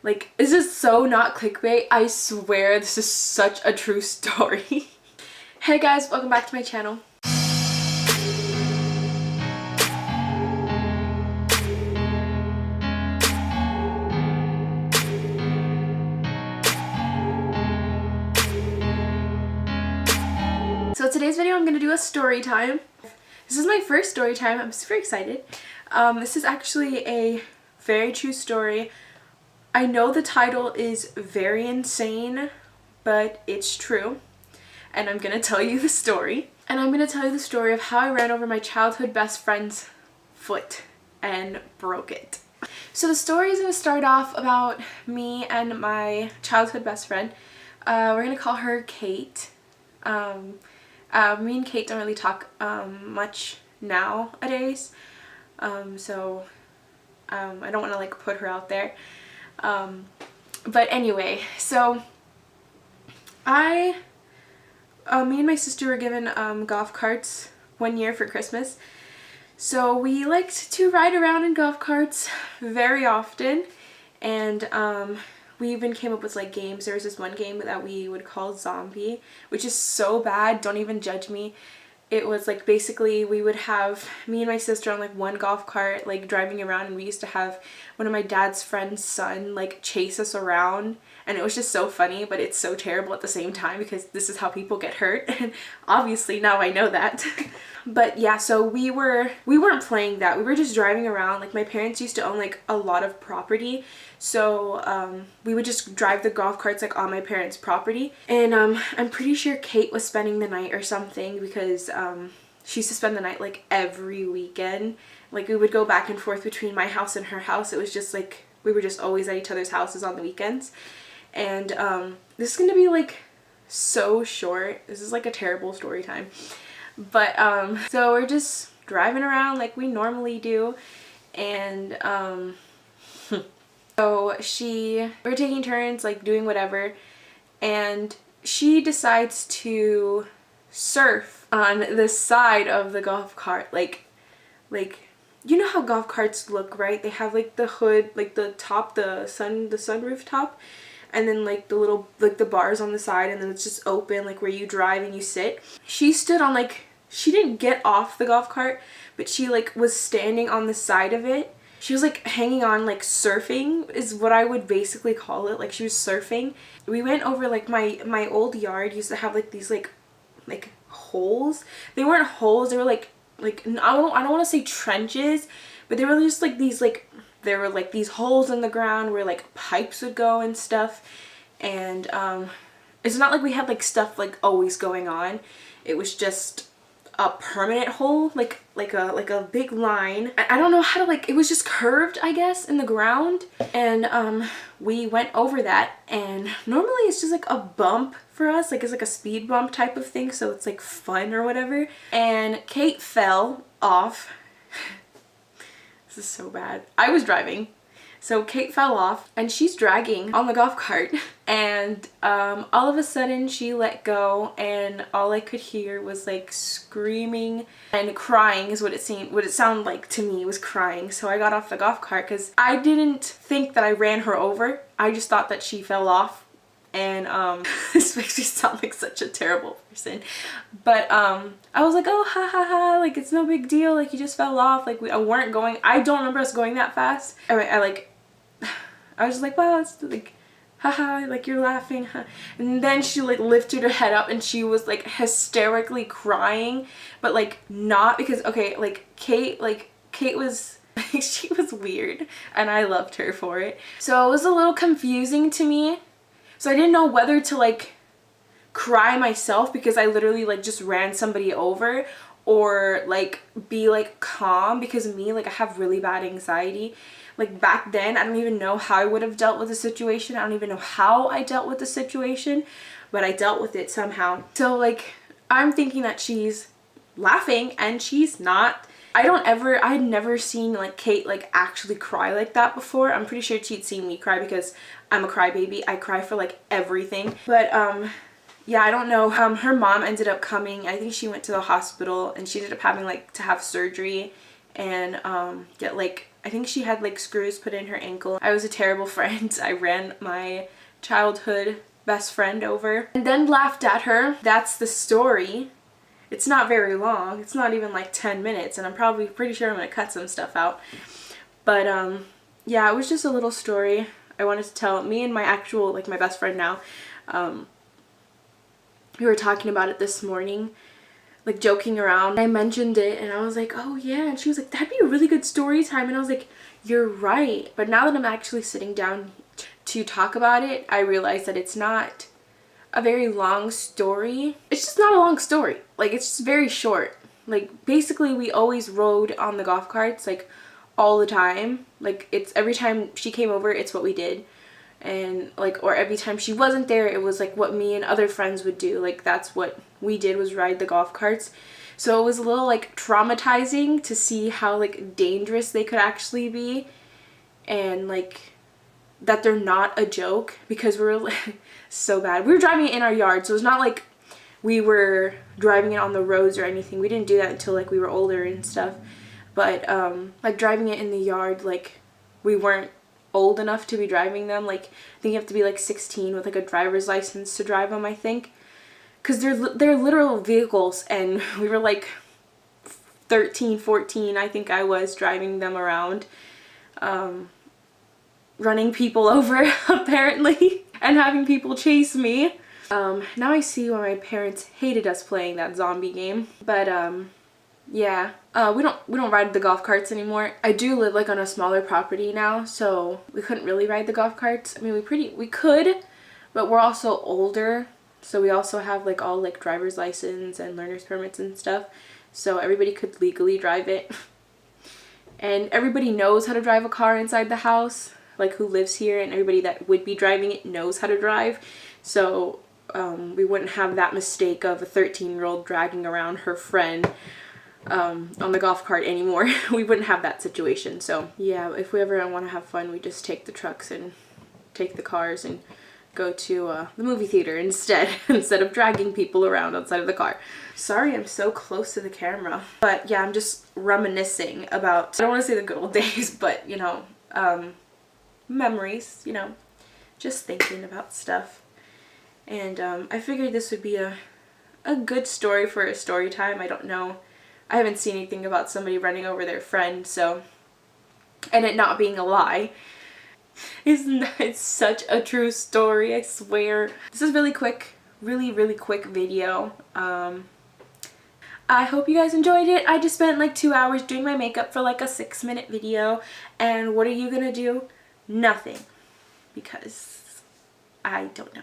Like, this is so not clickbait. I swear this is such a true story. Hey guys, welcome back to my channel. So today's video I'm going to do a story time. This is my first story time. I'm super excited. This is actually a very true story. I know the title is very insane, but it's true. And I'm going to tell you the story. And I'm going to tell you the story of how I ran over my childhood best friend's foot and broke it. So the story is going to start off about me and my childhood best friend. We're going to call her Kate. Me and Kate don't really talk much nowadays. So I don't want to like put her out there. But anyway, so me and my sister were given golf carts one year for Christmas. So we liked to ride around in golf carts very often, and we even came up with like games. There was this one game that we would call Zombie, which is so bad, don't even judge me. It was like basically we would have me and my sister on like one golf cart like driving around, and we used to have one of my dad's friend's son like chase us around, and it was just so funny, but it's so terrible at the same time because this is how people get hurt, and obviously now I know that. But yeah, so we weren't playing that. We were just driving around. Like my parents used to own like a lot of property, so we would just drive the golf carts like on my parents' property. And I'm pretty sure Kate was spending the night or something, because she used to spend the night like every weekend. Like we would go back and forth between my house and her house. It was just like we were just always at each other's houses on the weekends. And this is gonna be like so short. This is like a terrible story time. But so we're just driving around like we normally do, and so we're taking turns like doing whatever, and she decides to surf on the side of the golf cart. Like you know how golf carts look, right? They have like the hood, like the top, the sunroof top, and then like the little like the bars on the side, and then it's just open like where you drive and you sit. She stood on like, she didn't get off the golf cart, but she like was standing on the side of it. She was like hanging on, like surfing is what I would basically call it. Like she was surfing. We went over like my old yard used to have like these like holes. They weren't holes, they were like I don't want to say trenches, but they were just like these like, there were like these holes in the ground where like pipes would go and stuff. And it's not like we had like stuff like always going on. It was just a permanent hole, like a big line. I don't know how to like, it was just curved, I guess, in the ground. And we went over that, and normally it's just like a bump for us, like it's like a speed bump type of thing, so it's like fun or whatever. And Kate fell off. This is so bad. I was driving. So Kate fell off, and she's dragging on the golf cart, and all of a sudden she let go, and all I could hear was like screaming and crying is what it sounded like to me, was crying. So I got off the golf cart because I didn't think that I ran her over. I just thought that she fell off. And this makes me sound like such a terrible person, but I was like, oh, ha ha ha, like it's no big deal, like you just fell off. Like I weren't going, I don't remember us going that fast. I was just like, wow, it's like, haha, like you're laughing, huh? And then she like lifted her head up, and she was like hysterically crying, but like not because, okay, like Kate was she was weird, and I loved her for it. So it was a little confusing to me. So I didn't know whether to like cry myself because I literally like just ran somebody over, or like be like calm, because me, like I have really bad anxiety. Like back then, I don't even know how I would have dealt with the situation. I don't even know how I dealt with the situation, but I dealt with it somehow. So like I'm thinking that she's laughing, and she's not. I had never seen like Kate like actually cry like that before. I'm pretty sure she'd seen me cry because I'm a crybaby. I cry for like everything. But yeah, I don't know. Her mom ended up coming. I think she went to the hospital, and she ended up having like to have surgery and get like I think she had like screws put in her ankle. I was a terrible friend. I ran my childhood best friend over and then laughed at her. That's the story. It's not very long. It's not even like 10 minutes, and I'm probably pretty sure I'm gonna cut some stuff out. But yeah, it was just a little story I wanted to tell. Me and my actual, like my best friend now, we were talking about it this morning, like joking around. I mentioned it and I was like, oh yeah, and she was like, that'd be a really good story time. And I was like, you're right. But now that I'm actually sitting down to talk about it, I realize that it's not a very long story. It's just not a long story. Like, it's just very short. Like, basically we always rode on the golf carts like all the time. Like, it's every time she came over, it's what we did. And like, or every time she wasn't there, it was like what me and other friends would do. Like, that's what we did, was ride the golf carts. So it was a little like traumatizing to see how like dangerous they could actually be, and like that they're not a joke, because we were like, so bad. We were driving it in our yard, so it's not like we were driving it on the roads or anything. We didn't do that until like we were older and stuff. But like driving it in the yard, like we weren't old enough to be driving them. Like, I think you have to be like 16 with like a driver's license to drive them, I think, because they're literal vehicles, and we were like 13, 14, I think I was, driving them around, running people over apparently, and having people chase me. Now I see why my parents hated us playing that zombie game. But yeah, we don't ride the golf carts anymore. I do live like on a smaller property now, so we couldn't really ride the golf carts. I mean, we could, but we're also older, so we also have like all like driver's license and learner's permits and stuff, so everybody could legally drive it. And everybody knows how to drive a car inside the house, like who lives here, and everybody that would be driving it knows how to drive. So we wouldn't have that mistake of a 13-year-old dragging around her friend on the golf cart anymore. We wouldn't have that situation. So yeah, if we ever want to have fun, we just take the trucks and take the cars and go to the movie theater instead instead of dragging people around outside of the car. Sorry I'm so close to the camera, but yeah, I'm just reminiscing about, I don't want to say the good old days, but you know, memories, you know, just thinking about stuff. And I figured this would be a good story for a story time. I don't know, I haven't seen anything about somebody running over their friend, so, and it not being a lie. It's such a true story, I swear. This is really quick, really quick video. I hope you guys enjoyed it. I just spent like 2 hours doing my makeup for like a 6-minute video, and what are you gonna do? Nothing, because I don't know.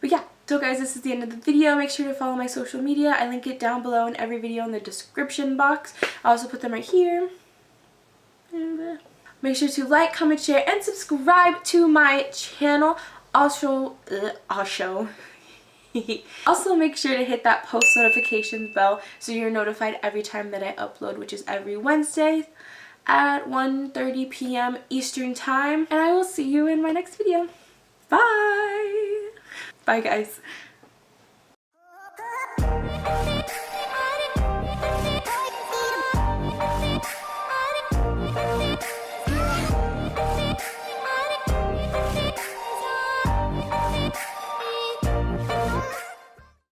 But yeah, so guys, this is the end of the video. Make sure to follow my social media. I link it down below in every video in the description box. I also put them right here. And make sure to like, comment, share, and subscribe to my channel. Also make sure to hit that post notifications bell so you're notified every time that I upload, which is every Wednesday at 1:30 p.m. Eastern time. And I will see you in my next video. Bye! Bye, guys.